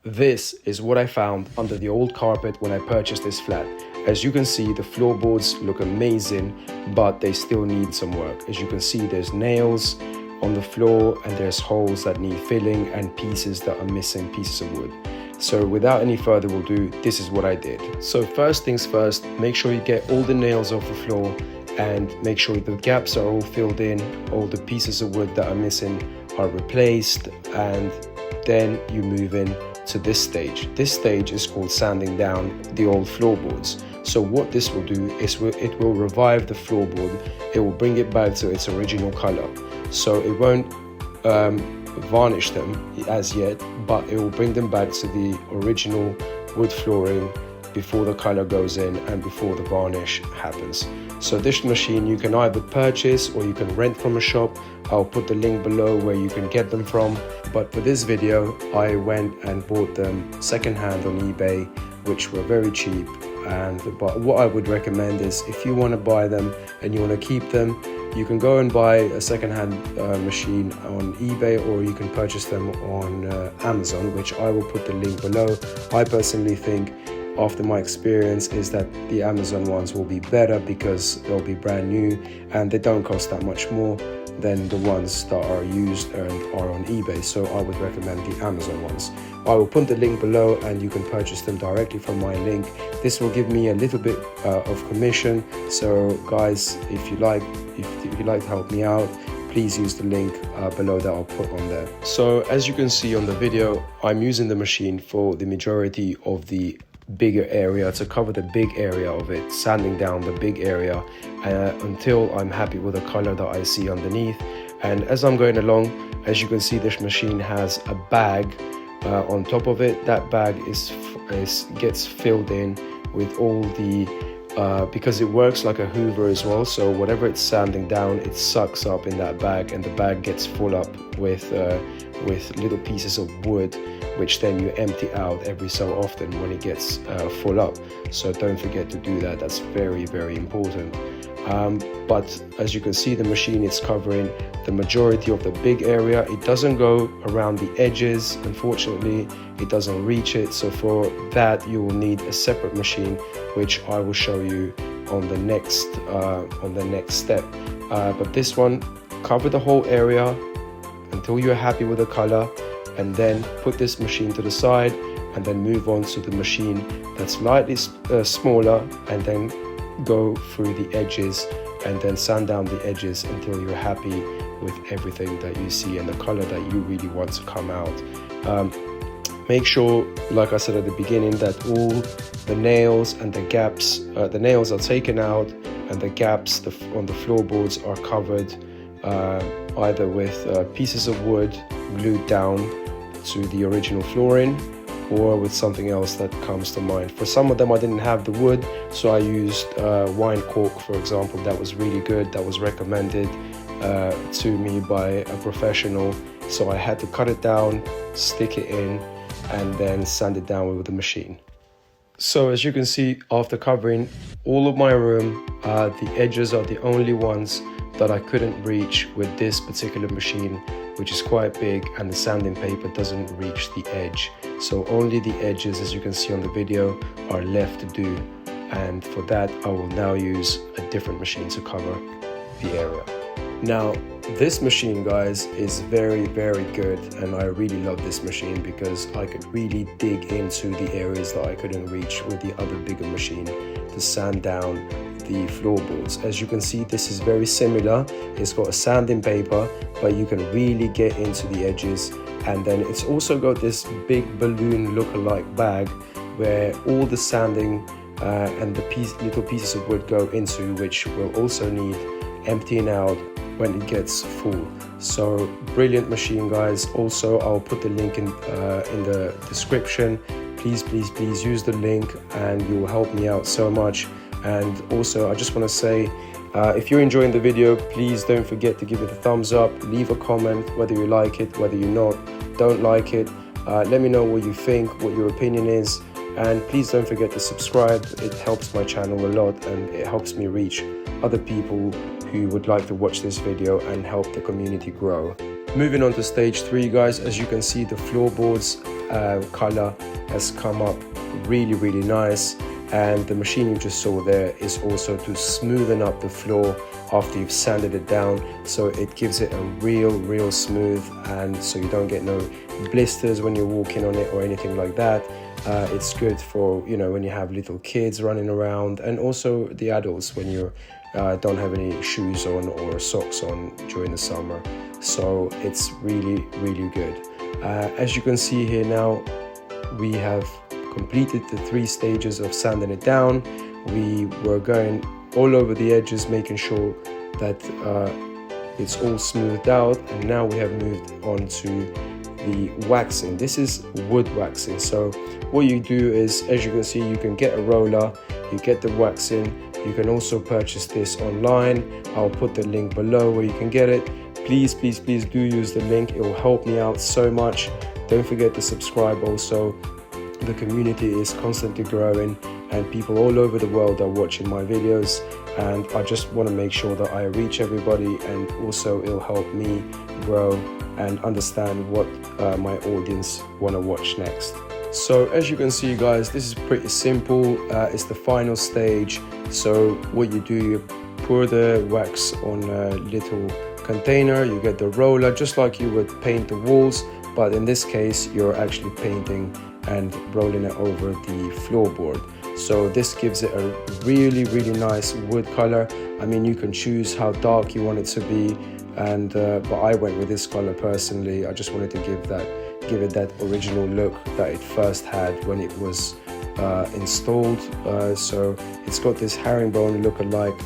This is what I found under the old carpet when I purchased this flat. As you can see, the floorboards look amazing, but they still need some work. As you can see, there's nails on the floor and there's holes that need filling and pieces that are missing pieces of wood. So without any further ado, this is what I did. So first things first, make sure you get all the nails off the floor and make sure the gaps are all filled in, all the pieces of wood that are missing are replaced, and then you move in to this stage. This stage is called sanding down the old floorboards. So what this will do is it will revive the floorboard. It will bring it back to its original color. So it won't varnish them as yet, but it will bring them back to the original wood flooring before the color goes in and before the varnish happens. So this machine you can either purchase or you can rent from a shop. I'll put the link below where you can get them from. But for this video, I went and bought them secondhand on eBay, which were very cheap. But what I would recommend is if you want to buy them and you want to keep them, you can go and buy a secondhand machine on eBay, or you can purchase them on Amazon, which I will put the link below. I personally think, after my experience, is that the Amazon ones will be better because they'll be brand new and they don't cost that much more than the ones that are used and are on eBay. So I would recommend the Amazon ones. I will put the link below and you can purchase them directly from my link. This will give me a little bit of commission. So guys, if you like to help me out, please use the link below that I'll put on there. So as you can see on the video, I'm using the machine for the majority of the bigger area, to cover the big area of it, sanding down the big area until I'm happy with the color that I see underneath. And as I'm going along, as you can see, this machine has a bag on top of it. That bag gets filled in with all the because it works like a hoover as well, so whatever it's sanding down, it sucks up in that bag, and the bag gets full up with little pieces of wood, which then you empty out every so often when it gets full up. So don't forget to do that. That's very, very important. But as you can see, the machine is covering the majority of the big area. It doesn't go around the edges, unfortunately. It doesn't reach it. So for that, you will need a separate machine, which I will show you on the next step. But this one, cover the whole area until you're happy with the color, and then put this machine to the side and then move on to the machine that's slightly smaller, and then go through the edges and then sand down the edges until you're happy with everything that you see and the color that you really want to come out. Make sure, like I said at the beginning, that all the nails and the gaps, the nails are taken out and the gaps on the floorboards are covered either with pieces of wood glued down to the original flooring, or with something else that comes to mind. For some of them I didn't have the wood, so I used wine cork, for example. That was really good. That was recommended to me by a professional. So I had to cut it down, stick it in, and then sand it down with the machine. So as you can see, after covering all of my room, the edges are the only ones that I couldn't reach with this particular machine, which is quite big, and the sanding paper doesn't reach the edge. So only the edges, as you can see on the video, are left to do. And for that, I will now use a different machine to cover the area. Now, this machine, guys, is very, very good, and I really love this machine because I could really dig into the areas that I couldn't reach with the other bigger machine to sand down the floorboards. As you can see, this is very similar. It's got a sanding paper, but you can really get into the edges. And then it's also got this big balloon look-alike bag where all the sanding and the little pieces of wood go into, which will also need emptying out when it gets full. So brilliant machine, guys. Also, I'll put the link in the description. Please use the link and you will help me out so much. And also, I just want to say, if you're enjoying the video, please don't forget to give it a thumbs up, leave a comment, whether you like it, whether you don't like it. Let me know what you think, what your opinion is, and please don't forget to subscribe. It helps my channel a lot and it helps me reach other people who would like to watch this video and help the community grow. Moving on to stage 3, guys, as you can see, the floorboards color has come up really nice, and the machine you just saw there is also to smoothen up the floor after you've sanded it down, so it gives it a real smooth, and so you don't get no blisters when you're walking on it or anything like that. It's good for, you know, when you have little kids running around, and also the adults when you don't have any shoes on or socks on during the summer. So it's really good. As you can see here now, we have completed the 3 stages of sanding it down. We were going all over the edges, making sure that it's all smoothed out, and now we have moved on to the waxing. This is wood waxing. So what you do is, as you can see, you can get a roller, you get the waxing. You can also purchase this online. I'll put the link below where you can get it. Please do use the link. It will help me out so much. Don't forget to subscribe also. The community is constantly growing, and people all over the world are watching my videos, and I just want to make sure that I reach everybody, and also it'll help me grow and understand what my audience want to watch next. So as you can see, guys, this is pretty simple. It's the final stage. So what you do, you pour the wax on a little container, you get the roller just like you would paint the walls, but in this case you're actually painting and rolling it over the floorboard. So this gives it a really nice wood color. I mean, you can choose how dark you want it to be, and but I went with this color personally. I just wanted to give it that original look that it first had when it was installed. So it's got this herringbone look-alike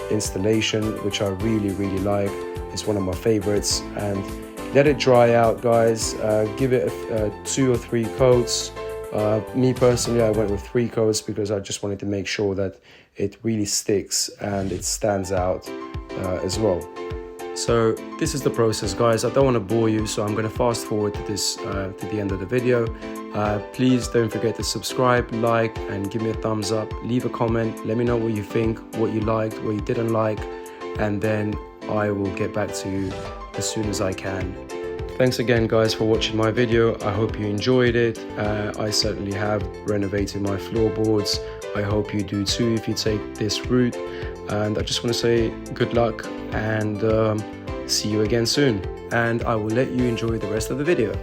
installation, which I really like. It's one of my favorites. And let it dry out, guys. Give it 2 or 3 coats. Me personally, I went with 3 coats because I just wanted to make sure that it really sticks and it stands out as well. So this is the process, guys. I don't want to bore you, so I'm going to fast forward to this to the end of the video. Please don't forget to subscribe, like, and give me a thumbs up. Leave a comment. Let me know what you think, what you liked, what you didn't like, and then I will get back to you as soon as I can. Thanks again, guys, for watching my video. I hope you enjoyed it. I certainly have renovated my floorboards. I hope you do too if you take this route. And I just want to say good luck, and see you again soon. And I will let you enjoy the rest of the video.